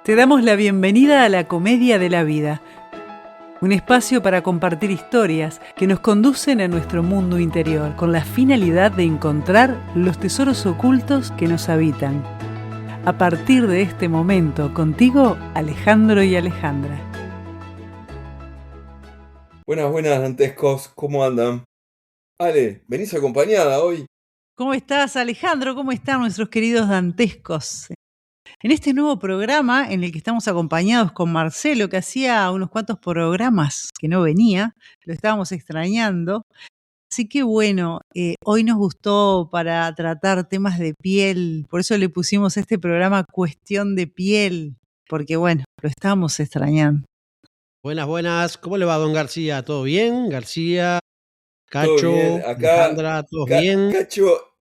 Te damos la bienvenida a la Comedia de la Vida, un espacio para compartir historias que nos conducen a nuestro mundo interior con la finalidad de encontrar los tesoros ocultos que nos habitan. A partir de este momento, contigo, Alejandro y Alejandra. Buenas, dantescos, ¿cómo andan? Ale, ¿venís acompañada hoy? ¿Cómo estás, Alejandro? ¿Cómo están nuestros queridos dantescos? En este nuevo programa en el que estamos acompañados con Marcelo, que hacía unos cuantos programas que no venía, lo estábamos extrañando. Así que bueno, hoy nos gustó para tratar temas de piel, por eso le pusimos a este programa Cuestión de Piel, porque bueno, lo estábamos extrañando. Buenas, ¿cómo le va, don García? ¿Todo bien? García, Todo Cacho, bien, acá Alejandra, ¿todos bien?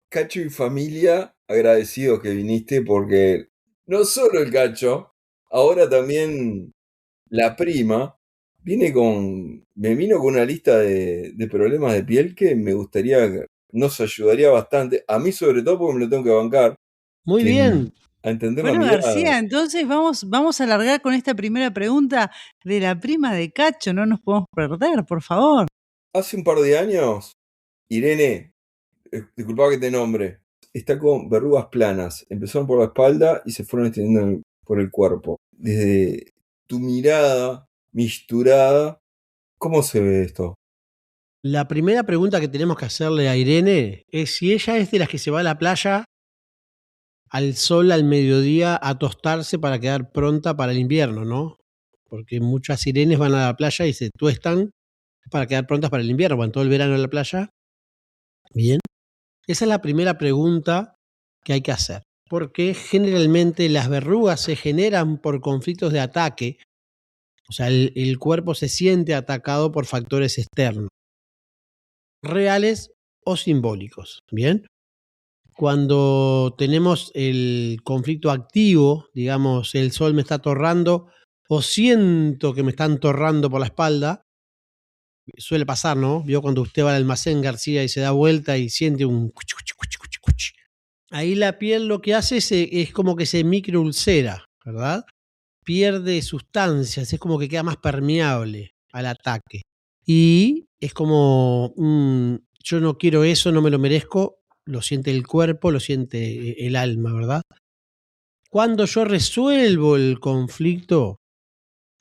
Cacho y familia, agradecidos que viniste porque no solo el Cacho, ahora también la prima me vino con una lista de problemas de piel que me gustaría, nos ayudaría bastante, a mí sobre todo porque me lo tengo que bancar, Muy bien. a entender la Bueno, mirada. García, entonces vamos a alargar con esta primera pregunta de la prima de Cacho, no nos podemos perder, por favor. Hace un par de años, Irene, disculpa que te nombre, está con verrugas planas. Empezaron por la espalda y se fueron extendiendo por el cuerpo. Desde tu mirada misturada, ¿cómo se ve esto? La primera pregunta que tenemos que hacerle a Irene es si ella es de las que se va a la playa al sol al mediodía a tostarse para quedar pronta para el invierno, ¿no? Porque muchas Irenes van a la playa y se tuestan para quedar prontas para el invierno, van todo el verano a la playa. Bien. Esa es la primera pregunta que hay que hacer, porque generalmente las verrugas se generan por conflictos de ataque, o sea, el cuerpo se siente atacado por factores externos, reales o simbólicos, ¿bien? Cuando tenemos el conflicto activo, digamos, el sol me está torrando o siento que me están torrando por la espalda, suele pasar, ¿no? Vio cuando usted va al almacén, García, y se da vuelta y siente un cuchi, cuchi, cuchi, cuchi, cuchi. Ahí la piel lo que hace es como que se microulcera, ¿verdad? Pierde sustancias, es como que queda más permeable al ataque. Y es como, yo no quiero eso, no me lo merezco, lo siente el cuerpo, lo siente el alma, ¿verdad? Cuando yo resuelvo el conflicto,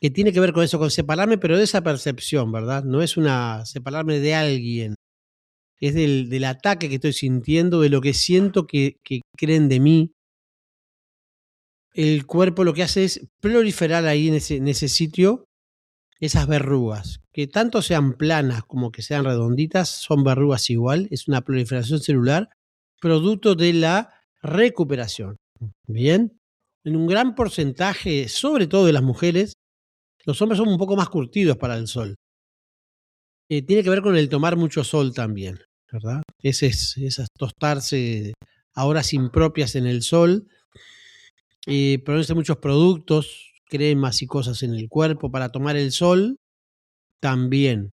que tiene que ver con eso, con separarme, pero de esa percepción, ¿verdad? No es separarme de alguien, es del ataque que estoy sintiendo, de lo que siento que creen de mí. El cuerpo lo que hace es proliferar ahí en ese sitio esas verrugas, que tanto sean planas como que sean redonditas, son verrugas igual, es una proliferación celular, producto de la recuperación. Bien, en un gran porcentaje, sobre todo de las mujeres, los hombres son un poco más curtidos para el sol. Tiene que ver con el tomar mucho sol también, ¿verdad? Esas tostarse a horas impropias en el sol, ponerse muchos productos, cremas y cosas en el cuerpo para tomar el sol, también.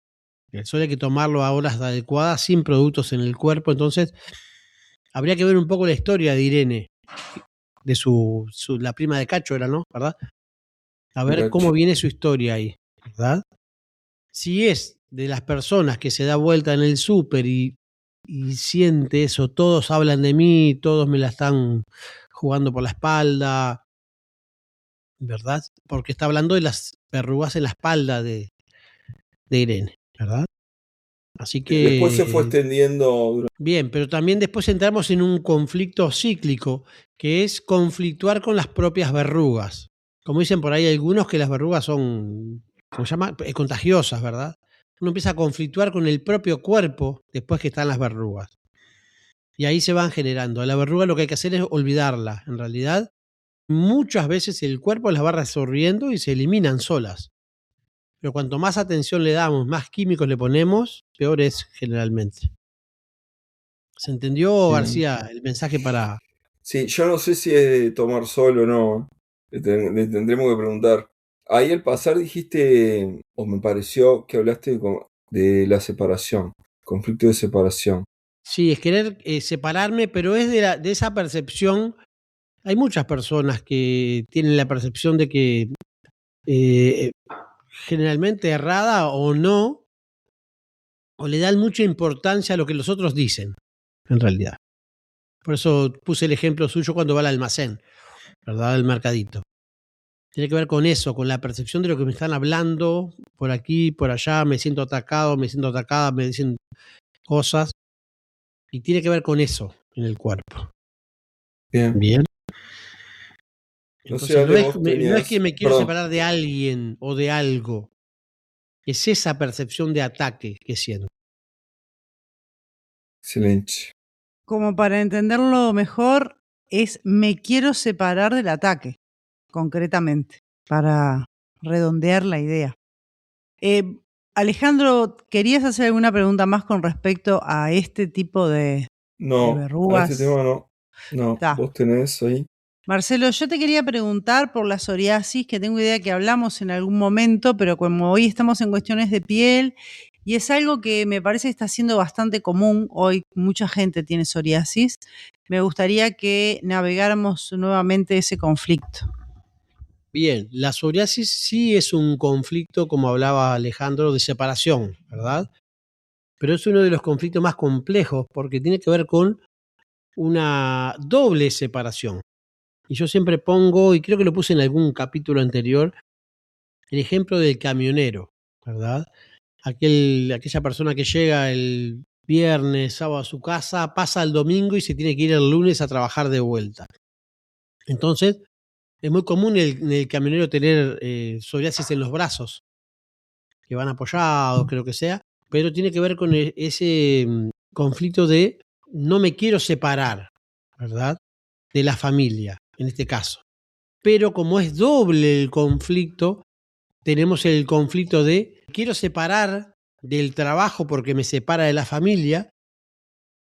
El sol hay que tomarlo a horas adecuadas, sin productos en el cuerpo. Entonces, habría que ver un poco la historia de Irene, de la prima de Cacho era, ¿no? ¿Verdad? A ver cómo viene su historia ahí, ¿verdad? Si es de las personas que se da vuelta en el súper y siente eso, todos hablan de mí, todos me la están jugando por la espalda, ¿verdad? Porque está hablando de las verrugas en la espalda de Irene, ¿verdad? Así que después se fue extendiendo. Bien, pero también después entramos en un conflicto cíclico, que es conflictuar con las propias verrugas. Como dicen por ahí algunos, que las verrugas son, ¿cómo se llama? Contagiosas, ¿verdad? Uno empieza a conflictuar con el propio cuerpo después que están las verrugas. Y ahí se van generando. A la verruga lo que hay que hacer es olvidarla. En realidad, muchas veces el cuerpo las va reabsorbiendo y se eliminan solas. Pero cuanto más atención le damos, más químicos le ponemos, peor es generalmente. ¿Se entendió, García, el mensaje para...? Sí, yo no sé si es de tomar sol o no. Le tendremos que preguntar. Ahí al pasar dijiste, o me pareció que hablaste de la separación, conflicto de separación. Sí, es querer separarme, pero es de esa percepción hay muchas personas que tienen la percepción de que generalmente errada o no, o le dan mucha importancia a lo que los otros dicen, en realidad. Por eso puse el ejemplo suyo cuando va al almacén, ¿verdad? Al mercadito. Tiene que ver con eso, con la percepción de lo que me están hablando, por aquí, por allá, me siento atacado, me siento atacada, me dicen cosas, y tiene que ver con eso en el cuerpo. Bien. Bien. O Entonces, sea, no Ale, es, vos no es tenías. que me quiero Perdón. separar de alguien o de algo. Es esa percepción de ataque que siento. Excelente. Como para entenderlo mejor, es me quiero separar del ataque, concretamente, para redondear la idea. Alejandro, ¿querías hacer alguna pregunta más con respecto a este tipo de No, a este verrugas? tema no. No, Ta. vos tenés ahí. Marcelo, yo te quería preguntar por la psoriasis, que tengo idea que hablamos en algún momento, pero como hoy estamos en cuestiones de piel, y es algo que me parece que está siendo bastante común, hoy mucha gente tiene psoriasis, me gustaría que navegáramos nuevamente ese conflicto. Bien, la psoriasis sí es un conflicto, como hablaba Alejandro, de separación, ¿verdad? Pero es uno de los conflictos más complejos porque tiene que ver con una doble separación. Y yo siempre pongo, y creo que lo puse en algún capítulo anterior, el ejemplo del camionero, ¿verdad? Aquella persona que llega el viernes, sábado a su casa, pasa el domingo y se tiene que ir el lunes a trabajar de vuelta. Entonces, es muy común en el camionero tener psoriasis en los brazos, que van apoyados, creo que sea, pero tiene que ver con ese conflicto de no me quiero separar, ¿verdad? De la familia, en este caso. Pero como es doble el conflicto, tenemos el conflicto de quiero separar del trabajo porque me separa de la familia,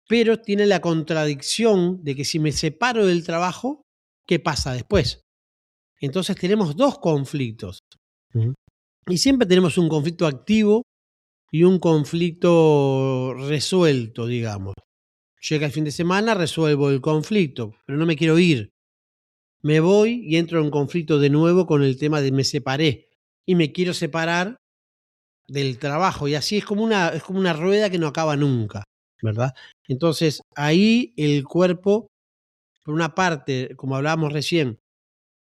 pero tiene la contradicción de que si me separo del trabajo, ¿qué pasa después? Entonces tenemos dos conflictos. Y siempre tenemos un conflicto activo y un conflicto resuelto, digamos. Llega el fin de semana, resuelvo el conflicto, pero no me quiero ir. Me voy y entro en conflicto de nuevo con el tema de me separé y me quiero separar del trabajo. Y así es como una rueda que no acaba nunca, ¿verdad? Entonces ahí el cuerpo, por una parte, como hablábamos recién,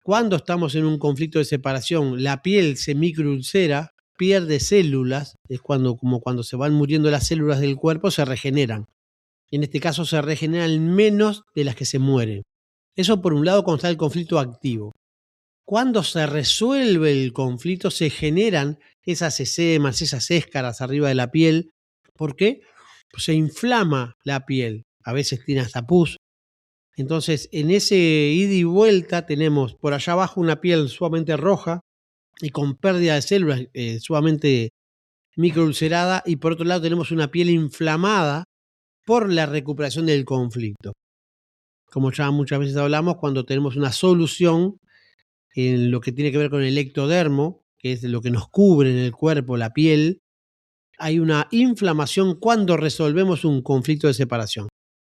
cuando estamos en un conflicto de separación, la piel se microulcera, pierde células, es como cuando se van muriendo las células del cuerpo, se regeneran. En este caso se regeneran menos de las que se mueren. Eso por un lado cuando está el conflicto activo. Cuando se resuelve el conflicto se generan esas esemas, esas escaras arriba de la piel. ¿Por qué? Pues se inflama la piel, a veces tiene hasta pus. Entonces, en ese ida y vuelta tenemos por allá abajo una piel sumamente roja y con pérdida de células sumamente microulcerada, y por otro lado tenemos una piel inflamada por la recuperación del conflicto. Como ya muchas veces hablamos, cuando tenemos una solución en lo que tiene que ver con el ectodermo, que es lo que nos cubre en el cuerpo, la piel, hay una inflamación cuando resolvemos un conflicto de separación.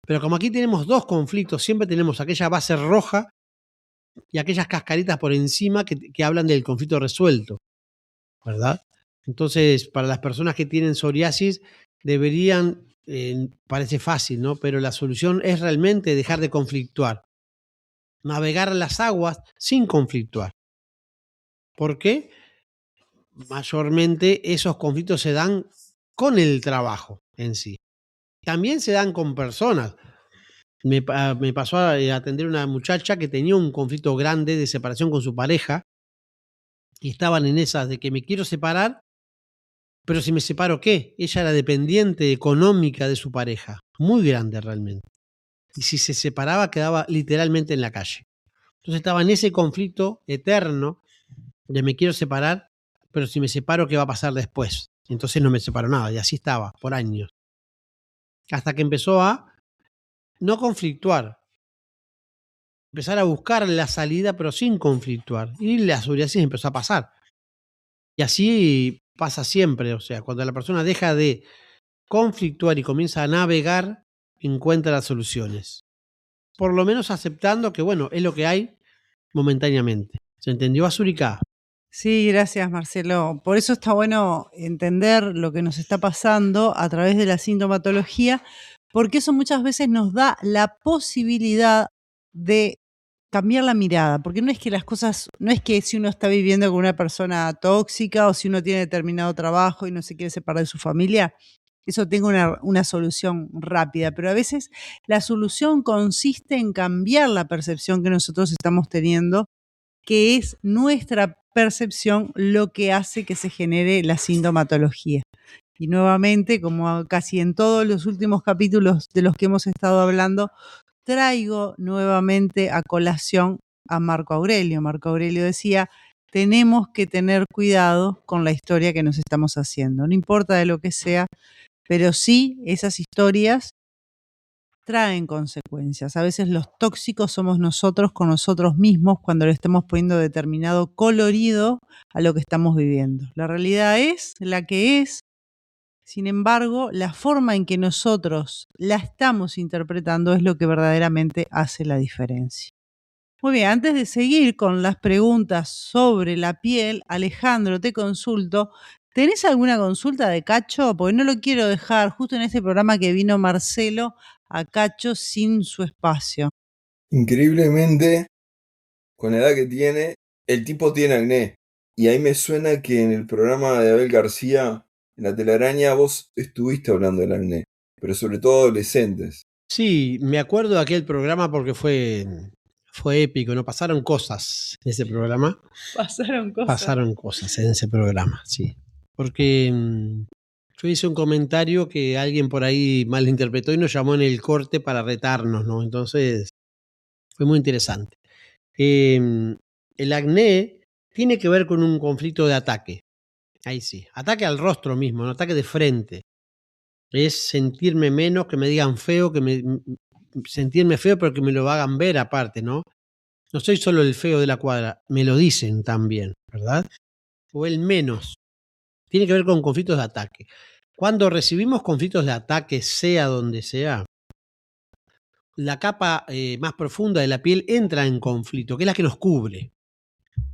Pero como aquí tenemos dos conflictos, siempre tenemos aquella base roja y aquellas cascaritas por encima que hablan del conflicto resuelto, ¿verdad? Entonces, para las personas que tienen psoriasis, deberían, parece fácil, ¿no? Pero la solución es realmente dejar de conflictuar, navegar las aguas sin conflictuar. ¿Por qué? Mayormente esos conflictos se dan con el trabajo en sí. También se dan con personas. Me pasó a atender una muchacha que tenía un conflicto grande de separación con su pareja y estaban en esas de que me quiero separar, pero si me separo, ¿qué? Ella era dependiente económica de su pareja, muy grande realmente. Y si se separaba, quedaba literalmente en la calle. Entonces estaba en ese conflicto eterno de me quiero separar, pero si me separo, ¿qué va a pasar después? Entonces no me separo nada, y así estaba por años. Hasta que empezó a no conflictuar, empezar a buscar la salida, pero sin conflictuar. Y la psoriasis empezó a pasar. Y así pasa siempre, o sea, cuando la persona deja de conflictuar y comienza a navegar, encuentra las soluciones. por lo menos aceptando que, bueno, es lo que hay momentáneamente. ¿Se entendió, Azurika? Sí, gracias, Marcelo. Por eso está bueno entender lo que nos está pasando a través de la sintomatología, porque eso muchas veces nos da la posibilidad de cambiar la mirada, porque no es que las cosas, no es que si uno está viviendo con una persona tóxica o si uno tiene determinado trabajo y no se quiere separar de su familia, eso tenga una solución rápida, pero a veces la solución consiste en cambiar la percepción que nosotros estamos teniendo, que es nuestra percepción lo que hace que se genere la sintomatología. Y nuevamente, como casi en todos los últimos capítulos de los que hemos estado hablando, traigo nuevamente a colación a Marco Aurelio. Marco Aurelio decía, tenemos que tener cuidado con la historia que nos estamos haciendo. No importa de lo que sea, pero sí esas historias traen consecuencias. A veces los tóxicos somos nosotros con nosotros mismos cuando le estamos poniendo determinado colorido a lo que estamos viviendo. La realidad es la que es. Sin embargo, la forma en que nosotros la estamos interpretando es lo que verdaderamente hace la diferencia. Muy bien, antes de seguir con las preguntas sobre la piel, Alejandro, te consulto, ¿tenés alguna consulta de Cacho? Porque no lo quiero dejar justo en este programa que vino Marcelo a Cacho sin su espacio. Increíblemente, con la edad que tiene, el tipo tiene acné. Y ahí me suena que en el programa de Abel García, en La Telaraña, vos estuviste hablando del acné, pero sobre todo adolescentes. Sí, me acuerdo de aquel programa porque fue épico, ¿no? Pasaron cosas en ese programa. Pasaron cosas en ese programa, sí. Porque yo hice un comentario que alguien por ahí malinterpretó y nos llamó en el corte para retarnos, ¿no? Entonces, fue muy interesante. El acné tiene que ver con un conflicto de ataque. Ahí sí. Ataque al rostro mismo, no ataque de frente. Es sentirme menos, que me digan feo, sentirme feo, pero que me lo hagan ver aparte, ¿no? No soy solo el feo de la cuadra, me lo dicen también, ¿verdad? O el menos. Tiene que ver con conflictos de ataque. Cuando recibimos conflictos de ataque, sea donde sea, la capa más profunda de la piel entra en conflicto, que es la que nos cubre.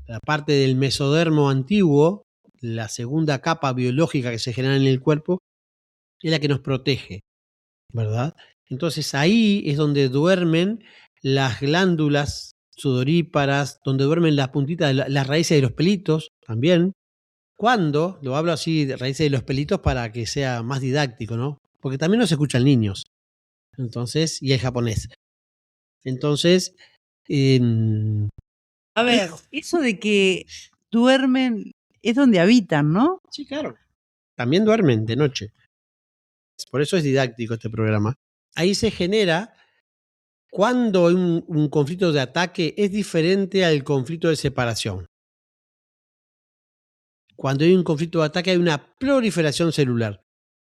La parte del mesodermo antiguo, la segunda capa biológica que se genera en el cuerpo, es la que nos protege, ¿verdad? Entonces ahí es donde duermen las glándulas sudoríparas, donde duermen las puntitas de las raíces de los pelitos también. Cuando, lo hablo así, de raíces de los pelitos para que sea más didáctico, ¿no? Porque también nos escuchan niños. Entonces, y el japonés. Entonces, A ver, eso de que duermen es donde habitan, ¿no? sí, claro. También duermen de noche. Por eso es didáctico este programa. Ahí se genera, cuando hay un conflicto de ataque, es diferente al conflicto de separación. Cuando hay un conflicto de ataque hay una proliferación celular.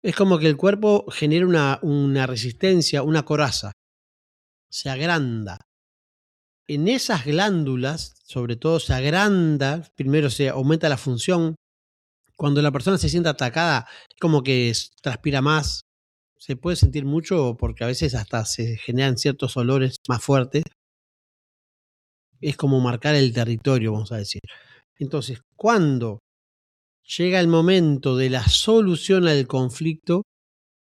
Es como que el cuerpo genera una resistencia, una coraza. Se agranda. En esas glándulas, sobre todo, se agranda, primero se aumenta la función. Cuando la persona se siente atacada, es como que transpira más. Se puede sentir mucho porque a veces hasta se generan ciertos olores más fuertes. Es como marcar el territorio, vamos a decir. Entonces, cuando llega el momento de la solución al conflicto,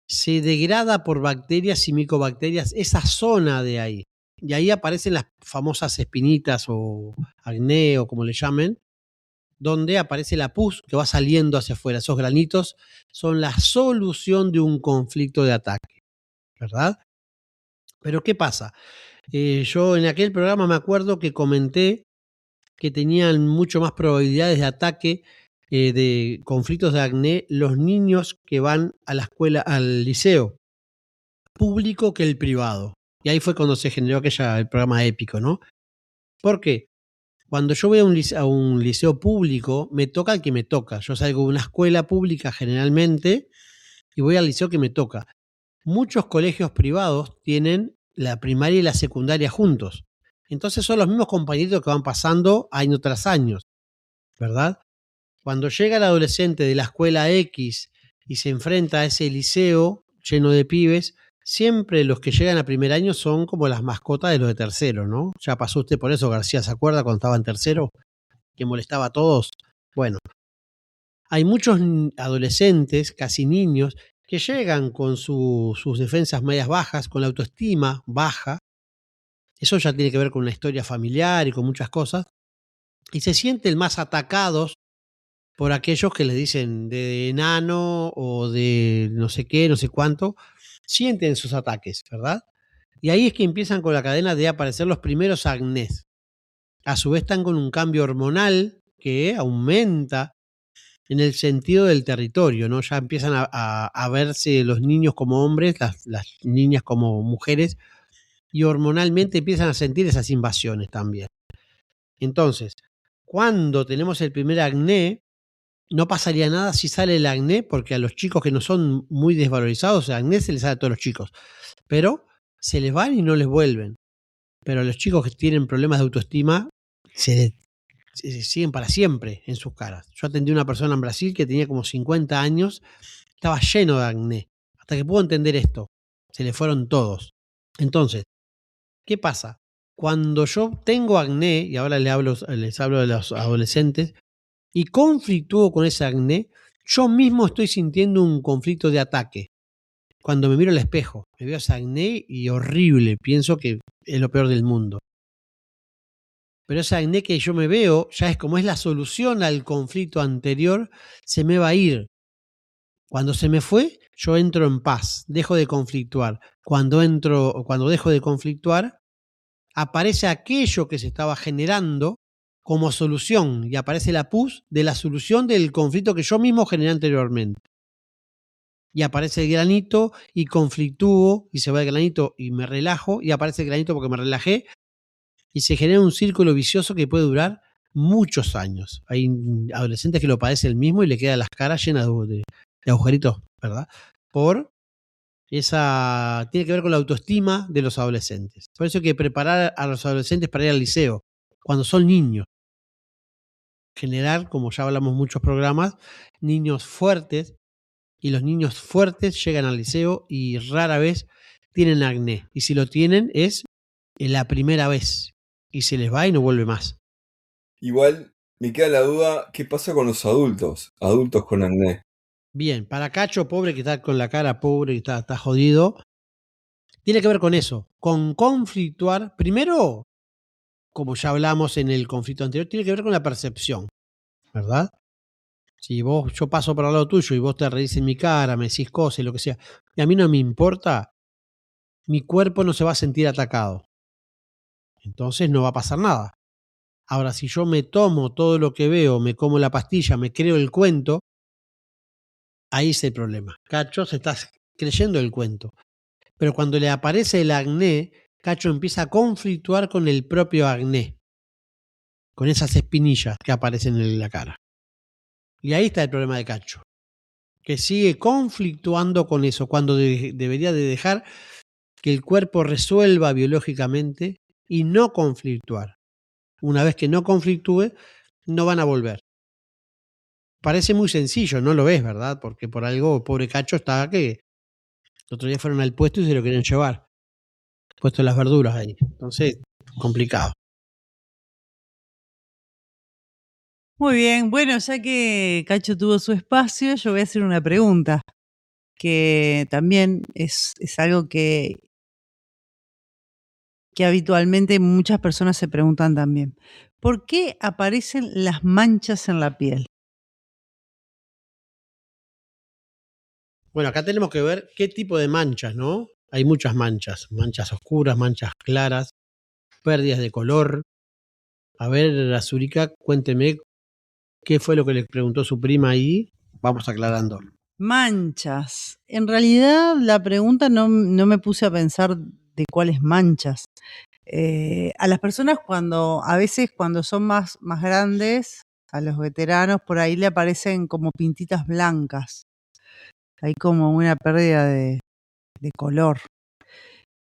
se degrada por bacterias y micobacterias esa zona de ahí. Y ahí aparecen las famosas espinitas o acné o como le llamen, donde aparece la pus que va saliendo hacia afuera. Esos granitos son la solución de un conflicto de ataque, ¿verdad? Pero ¿qué pasa? Yo en aquel programa me acuerdo que comenté que tenían mucho más probabilidades de ataque de conflictos de acné los niños que van a la escuela, al liceo público que el privado. Y ahí fue cuando se generó el programa épico, ¿no? ¿Por qué? Cuando yo voy a un liceo público, me toca el que me toca. Yo salgo de una escuela pública generalmente y voy al liceo que me toca. Muchos colegios privados tienen la primaria y la secundaria juntos. Entonces son los mismos compañeritos que van pasando año tras año, ¿verdad? Cuando llega el adolescente de la escuela X y se enfrenta a ese liceo lleno de pibes, siempre los que llegan a primer año son como las mascotas de los de tercero, ¿no? Ya pasó usted por eso, García, ¿se acuerda cuando estaba en tercero? Que molestaba a todos. Bueno, hay muchos adolescentes, casi niños, que llegan con sus defensas medias bajas, con la autoestima baja. Eso ya tiene que ver con una historia familiar y con muchas cosas. Y se sienten más atacados por aquellos que les dicen de enano o de no sé qué, no sé cuánto. Sienten sus ataques, ¿verdad? Y ahí es que empiezan con la cadena de aparecer los primeros acnés. A su vez están con un cambio hormonal que aumenta en el sentido del territorio, ¿no? Ya empiezan a verse los niños como hombres, las niñas como mujeres, y hormonalmente empiezan a sentir esas invasiones también. Entonces, cuando tenemos el primer acné, no pasaría nada si sale el acné, porque a los chicos que no son muy desvalorizados, el acné se les sale a todos los chicos, pero se les van y no les vuelven. Pero a los chicos que tienen problemas de autoestima, se siguen para siempre en sus caras. Yo atendí a una persona en Brasil que tenía como 50 años, estaba lleno de acné, hasta que pudo entender esto. Se le fueron todos. Entonces, ¿qué pasa? Cuando yo tengo acné, y ahora les hablo de los adolescentes, y conflictúo con ese acné, yo mismo estoy sintiendo un conflicto de ataque. Cuando me miro al espejo, me veo ese acné y horrible, pienso que es lo peor del mundo. Pero ese acné que yo me veo, ya es como es la solución al conflicto anterior, se me va a ir. Cuando se me fue, yo entro en paz, dejo de conflictuar. Cuando dejo de conflictuar, aparece aquello que se estaba generando como solución y aparece la pus de la solución del conflicto que yo mismo generé anteriormente. Y aparece el granito y conflictúo y se va el granito y me relajo y aparece el granito porque me relajé y se genera un círculo vicioso que puede durar muchos años. Hay adolescentes que lo padecen el mismo y le quedan las caras llenas de agujeritos, ¿verdad? Tiene que ver con la autoestima de los adolescentes. Por eso hay que preparar a los adolescentes para ir al liceo, cuando son niños. Generar, como ya hablamos en muchos programas, niños fuertes, y los niños fuertes llegan al liceo y rara vez tienen acné. Y si lo tienen es en la primera vez y se les va y no vuelve más. Igual me queda la duda, ¿qué pasa con los adultos con acné? Bien, para Cacho, pobre que está con la cara pobre y está jodido, tiene que ver con eso, con conflictuar. Primero, como ya hablamos en el conflicto anterior, tiene que ver con la percepción, ¿verdad? Si yo paso por al lado tuyo y vos te reís en mi cara, me decís cosas y lo que sea, y a mí no me importa, mi cuerpo no se va a sentir atacado. Entonces no va a pasar nada. Ahora, si yo me tomo todo lo que veo, me como la pastilla, me creo el cuento, ahí es el problema. Cacho se está creyendo el cuento. Pero cuando le aparece el acné, Cacho empieza a conflictuar con el propio acné, con esas espinillas que aparecen en la cara. Y ahí está el problema de Cacho, que sigue conflictuando con eso, cuando debería de dejar que el cuerpo resuelva biológicamente y no conflictuar. Una vez que no conflictúe, no van a volver. Parece muy sencillo, no lo ves, ¿verdad? Porque por algo, pobre Cacho estaba que el otro día fueron al puesto y se lo querían llevar. Puesto las verduras ahí. Entonces, complicado. Muy bien, bueno, ya que Cacho tuvo su espacio, yo voy a hacer una pregunta, que también es algo que habitualmente muchas personas se preguntan también. ¿Por qué aparecen las manchas en la piel? Bueno, acá tenemos que ver qué tipo de manchas, ¿no? Hay muchas manchas, manchas oscuras, manchas claras, pérdidas de color. A ver, Azurica, cuénteme qué fue lo que le preguntó su prima ahí. Vamos aclarando. Manchas. En realidad la pregunta no me puse a pensar de cuáles manchas. A las personas a veces cuando son más grandes, a los veteranos, por ahí le aparecen como pintitas blancas. Hay como una pérdida de color.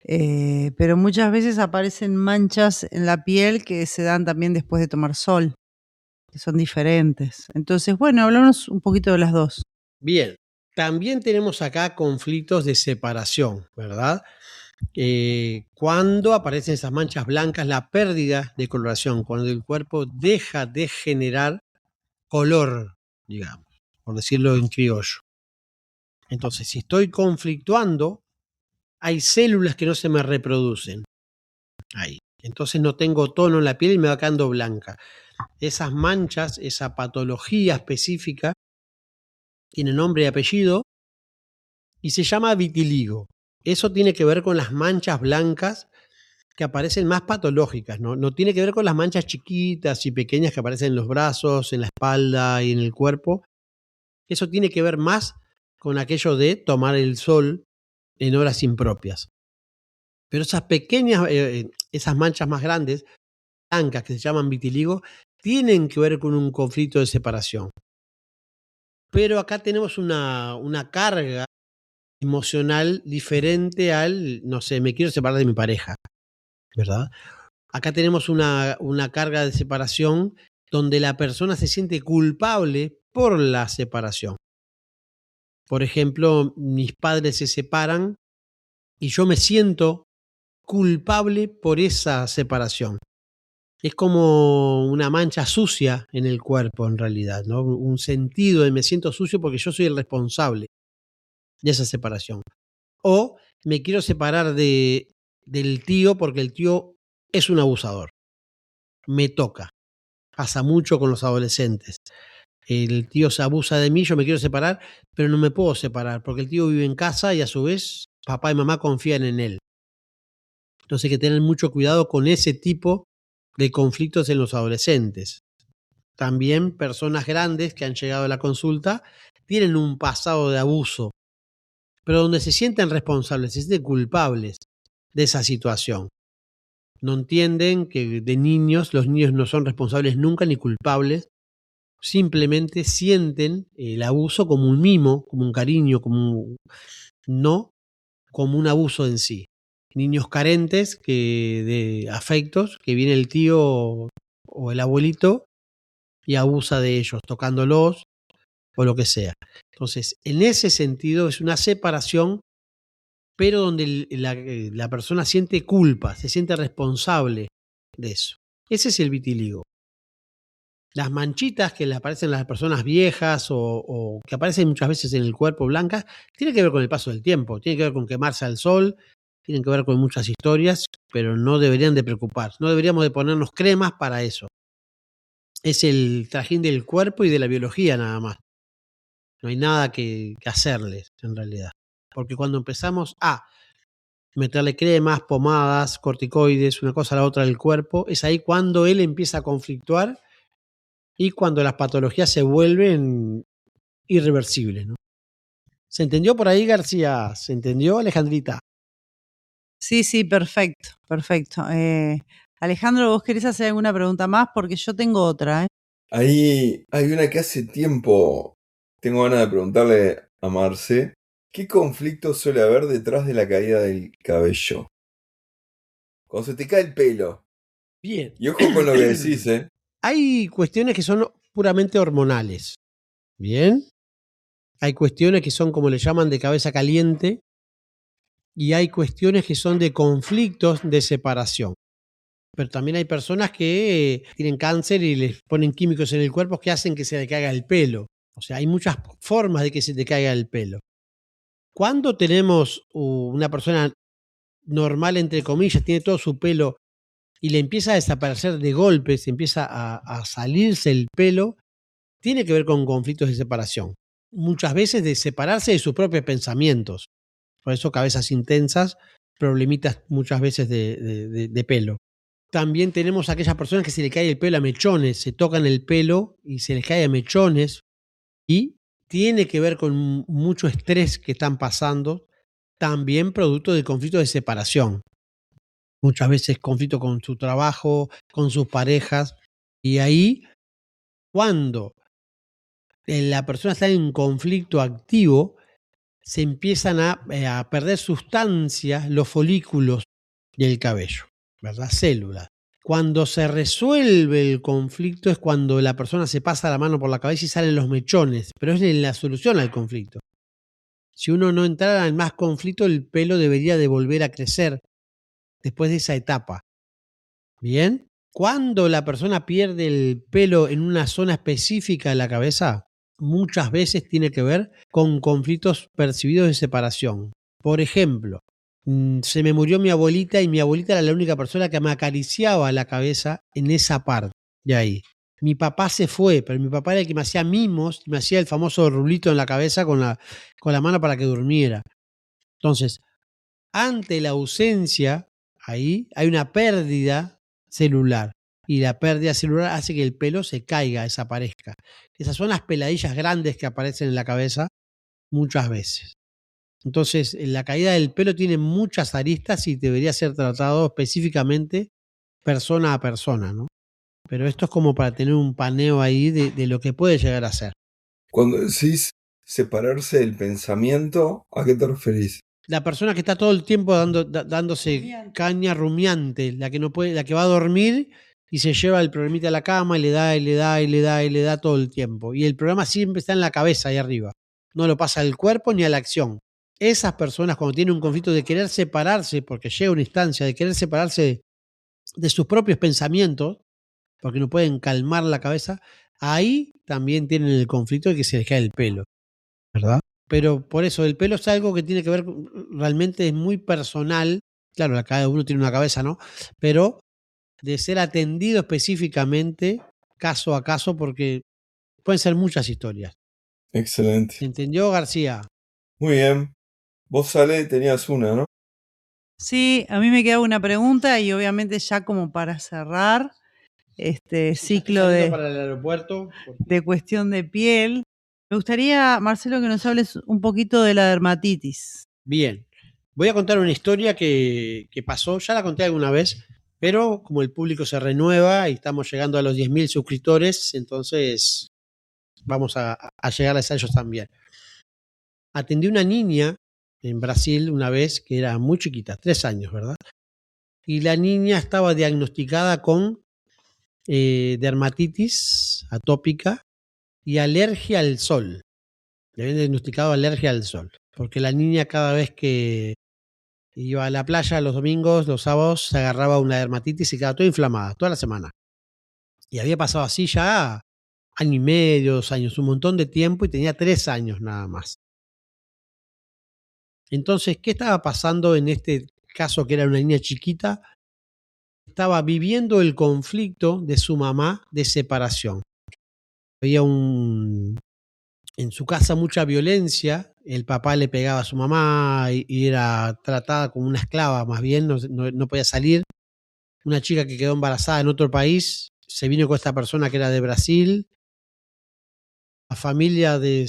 Pero muchas veces aparecen manchas en la piel que se dan también después de tomar sol, que son diferentes. Entonces, bueno, hablamos un poquito de las dos. Bien. También tenemos acá conflictos de separación, ¿verdad? Cuando aparecen esas manchas blancas, la pérdida de coloración, cuando el cuerpo deja de generar color, digamos, por decirlo en criollo. Entonces, si estoy conflictuando, hay células que no se me reproducen ahí. Entonces no tengo tono en la piel y me va quedando blanca. Esas manchas, esa patología específica, tiene nombre y apellido y se llama vitiligo. Eso tiene que ver con las manchas blancas que aparecen más patológicas, ¿no? No tiene que ver con las manchas chiquitas y pequeñas que aparecen en los brazos, en la espalda y en el cuerpo. Eso tiene que ver más con aquello de tomar el sol en horas impropias. Pero esas pequeñas, esas manchas más grandes, blancas, que se llaman vitiligo, tienen que ver con un conflicto de separación. Pero acá tenemos una carga emocional diferente al, no sé, me quiero separar de mi pareja, ¿verdad? Acá tenemos una carga de separación donde la persona se siente culpable por la separación. Por ejemplo, mis padres se separan y yo me siento culpable por esa separación. Es como una mancha sucia en el cuerpo, en realidad, ¿no? Un sentido de me siento sucio porque yo soy el responsable de esa separación. O me quiero separar del tío porque el tío es un abusador. Me toca. Pasa mucho con los adolescentes. El tío se abusa de mí, yo me quiero separar, pero no me puedo separar porque el tío vive en casa y a su vez papá y mamá confían en él. Entonces hay que tener mucho cuidado con ese tipo de conflictos en los adolescentes. También personas grandes que han llegado a la consulta tienen un pasado de abuso, pero donde se sienten responsables, se sienten culpables de esa situación. No entienden que de niños, los niños no son responsables nunca ni culpables, simplemente sienten el abuso como un mimo, como un cariño, no como un abuso en sí. Niños carentes de afectos, que viene el tío o el abuelito y abusa de ellos, tocándolos o lo que sea. Entonces, en ese sentido es una separación, pero donde la persona siente culpa, se siente responsable de eso. Ese es el vitiligo. Las manchitas que le aparecen a las personas viejas o que aparecen muchas veces en el cuerpo blancas, tiene que ver con el paso del tiempo, tiene que ver con quemarse al sol, tienen que ver con muchas historias, pero no deberían de preocupar, no deberíamos de ponernos cremas para eso. Es el trajín del cuerpo y de la biología nada más. No hay nada que hacerles en realidad. Porque cuando empezamos a meterle cremas, pomadas, corticoides, una cosa a la otra del cuerpo, es ahí cuando él empieza a conflictuar y cuando las patologías se vuelven irreversibles, ¿no? ¿Se entendió por ahí, García? ¿Se entendió, Alejandrita? Sí, perfecto, perfecto. Alejandro, ¿vos querés hacer alguna pregunta más? Porque yo tengo otra, ¿eh? Ahí hay una que hace tiempo tengo ganas de preguntarle a Marce, ¿qué conflicto suele haber detrás de la caída del cabello? Cuando se te cae el pelo. Bien. Y ojo con lo que decís, ¿eh? Hay cuestiones que son puramente hormonales. Bien. Hay cuestiones que son, como le llaman, de cabeza caliente. Y hay cuestiones que son de conflictos de separación. Pero también hay personas que tienen cáncer y les ponen químicos en el cuerpo que hacen que se le caiga el pelo. O sea, hay muchas formas de que se te caiga el pelo. Cuando tenemos una persona normal, entre comillas, tiene todo su pelo y le empieza a desaparecer de golpe, se empieza a salirse el pelo, tiene que ver con conflictos de separación. Muchas veces de separarse de sus propios pensamientos. Por eso cabezas intensas, problemitas muchas veces de pelo. También tenemos aquellas personas que se le cae el pelo a mechones, se tocan el pelo y se les cae a mechones y tiene que ver con mucho estrés que están pasando, también producto de conflictos de separación. Muchas veces conflicto con su trabajo, con sus parejas, y ahí cuando la persona está en conflicto activo, se empiezan a perder sustancia los folículos del cabello, ¿verdad? Células. Cuando se resuelve el conflicto es cuando la persona se pasa la mano por la cabeza y salen los mechones, pero es la solución al conflicto. Si uno no entrara en más conflicto, el pelo debería de volver a crecer después de esa etapa. ¿Bien? Cuando la persona pierde el pelo en una zona específica de la cabeza, muchas veces tiene que ver con conflictos percibidos de separación. Por ejemplo, se me murió mi abuelita y mi abuelita era la única persona que me acariciaba la cabeza en esa parte de ahí. Mi papá se fue, pero mi papá era el que me hacía mimos, me hacía el famoso rulito en la cabeza con la mano para que durmiera. Entonces, ante la ausencia, ahí hay una pérdida celular. Y la pérdida celular hace que el pelo se caiga, desaparezca. Esas son las peladillas grandes que aparecen en la cabeza muchas veces. Entonces, la caída del pelo tiene muchas aristas y debería ser tratado específicamente persona a persona, ¿no? Pero esto es como para tener un paneo ahí de lo que puede llegar a ser. Cuando decís separarse del pensamiento, ¿a qué te referís? La persona que está todo el tiempo dándose caña rumiante, la que no puede, la que va a dormir y se lleva el problemita a la cama y le da, y le da, y le da, y le da todo el tiempo. Y el problema siempre está en la cabeza ahí arriba. No lo pasa al cuerpo ni a la acción. Esas personas, cuando tienen un conflicto de querer separarse, porque llega una instancia de querer separarse de sus propios pensamientos, porque no pueden calmar la cabeza, ahí también tienen el conflicto de que se les cae el pelo, ¿verdad? Pero por eso, el pelo es algo que tiene que ver, realmente es muy personal. Claro, cada uno tiene una cabeza, ¿no? Pero de ser atendido específicamente, caso a caso, porque pueden ser muchas historias. Excelente. ¿Entendió, García? Muy bien. Vos, Ale, tenías una, ¿no? Sí, a mí me queda una pregunta y obviamente ya como para cerrar este ciclo para el aeropuerto. de cuestión de piel, me gustaría, Marcelo, que nos hables un poquito de la dermatitis. Bien, voy a contar una historia que pasó, ya la conté alguna vez, pero como el público se renueva y estamos llegando a los 10.000 suscriptores, entonces vamos a llegarles a ellos también. Atendí una niña en Brasil una vez que era muy chiquita, 3 años, ¿verdad? Y la niña estaba diagnosticada con dermatitis atópica y alergia al sol. Le habían diagnosticado alergia al sol, porque la niña cada vez que iba a la playa los domingos, los sábados, se agarraba una dermatitis y quedaba toda inflamada, toda la semana. Y había pasado así ya año y medio, 2 años, un montón de tiempo y tenía 3 años nada más. Entonces, ¿qué estaba pasando en este caso que era una niña chiquita? Estaba viviendo el conflicto de su mamá de separación. Había en su casa mucha violencia, el papá le pegaba a su mamá y era tratada como una esclava, más bien, no podía salir. Una chica que quedó embarazada en otro país, se vino con esta persona que era de Brasil. La familia de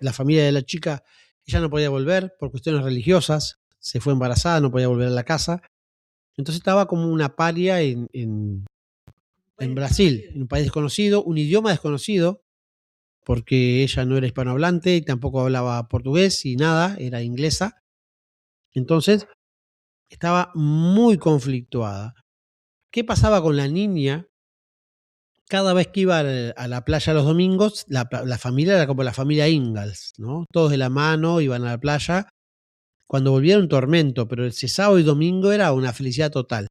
la familia de la chica, ella no podía volver por cuestiones religiosas, se fue embarazada, no podía volver a la casa. Entonces estaba como una paria en Brasil, en un país desconocido, un idioma desconocido, porque ella no era hispanohablante y tampoco hablaba portugués y nada, era inglesa. Entonces estaba muy conflictuada. ¿Qué pasaba con la niña? Cada vez que iba a la playa los domingos, la familia era como la familia Ingalls, ¿no? Todos de la mano iban a la playa. Cuando volvía era un tormento, pero ese sábado y domingo era una felicidad total.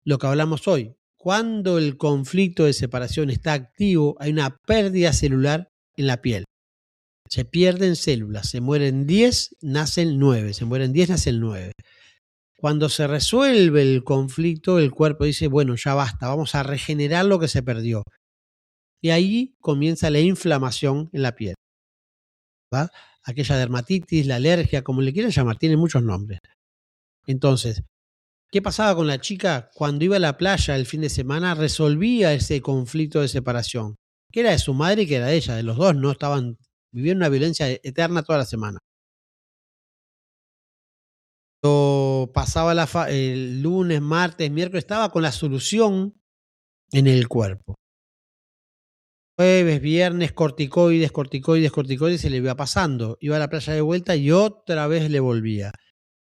Lo que hablamos hoy, cuando el conflicto de separación está activo, hay una pérdida celular en la piel. Se pierden células, se mueren 10, nacen 9, se mueren 10, nacen 9. Cuando se resuelve el conflicto, el cuerpo dice, bueno, ya basta, vamos a regenerar lo que se perdió. Y ahí comienza la inflamación en la piel, ¿verdad? Aquella dermatitis, la alergia, como le quieran llamar, tiene muchos nombres. Entonces, ¿qué pasaba con la chica? Cuando iba a la playa el fin de semana, resolvía ese conflicto de separación, que era de su madre y que era de ella, de los dos, ¿no? Vivían una violencia eterna toda la semana. Pasaba el lunes, martes, miércoles, estaba con la solución en el cuerpo. Jueves, viernes, corticoides, se le iba pasando. Iba a la playa de vuelta y otra vez le volvía.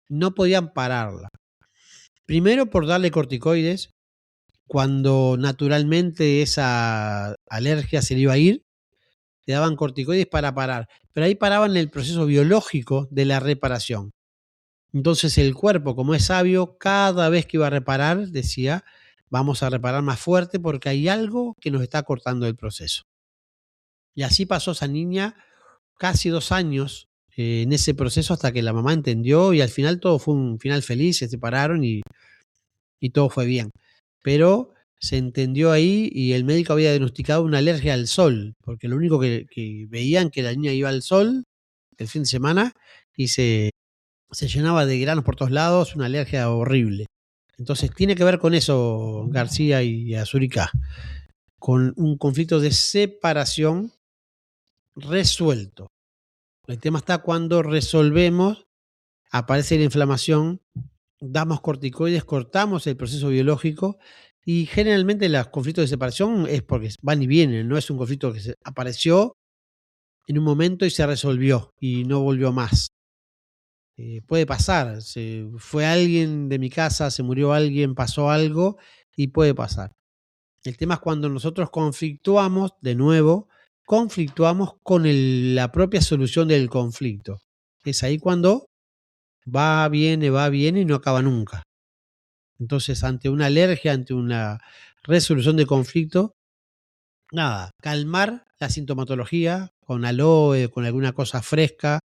No podían pararla. Primero por darle corticoides, cuando naturalmente esa alergia se le iba a ir. le daban corticoides para parar, pero ahí paraban el proceso biológico de la reparación. Entonces el cuerpo, como es sabio, cada vez que iba a reparar decía, vamos a reparar más fuerte porque hay algo que nos está cortando el proceso. Y así pasó esa niña casi 2 años en ese proceso hasta que la mamá entendió y al final todo fue un final feliz, se separaron y todo fue bien. Pero se entendió ahí y el médico había diagnosticado una alergia al sol, porque lo único que veían que la niña iba al sol el fin de semana y se llenaba de granos por todos lados, una alergia horrible. Entonces tiene que ver con eso García y Azuricá, con un conflicto de separación resuelto. El tema está cuando resolvemos, aparece la inflamación, damos corticoides, cortamos el proceso biológico y generalmente los conflictos de separación es porque van y vienen, no es un conflicto que apareció en un momento y se resolvió y no volvió más. Puede pasar, se fue alguien de mi casa, se murió alguien, pasó algo y puede pasar. El tema es cuando nosotros conflictuamos, de nuevo, conflictuamos con la propia solución del conflicto. Es ahí cuando va, viene y no acaba nunca. Entonces, ante una alergia, ante una resolución de conflicto, nada, calmar la sintomatología con aloe, con alguna cosa fresca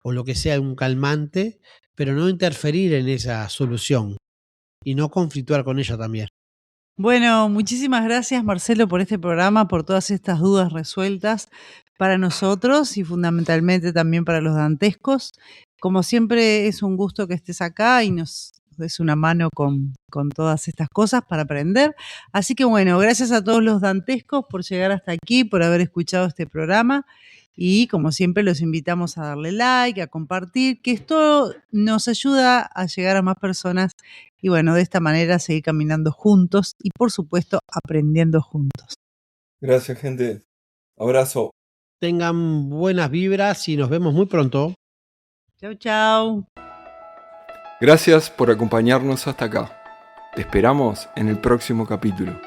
o lo que sea, un calmante, pero no interferir en esa solución y no conflictuar con ella también. Bueno, muchísimas gracias Marcelo por este programa, por todas estas dudas resueltas para nosotros y fundamentalmente también para los dantescos. Como siempre es un gusto que estés acá y nos des una mano con todas estas cosas para aprender. Así que bueno, gracias a todos los dantescos por llegar hasta aquí, por haber escuchado este programa. Y como siempre los invitamos a darle like, a compartir, que esto nos ayuda a llegar a más personas y bueno, de esta manera seguir caminando juntos y por supuesto aprendiendo juntos. Gracias, gente. Abrazo. Tengan buenas vibras y nos vemos muy pronto. Chau, chau. Gracias por acompañarnos hasta acá. Te esperamos en el próximo capítulo.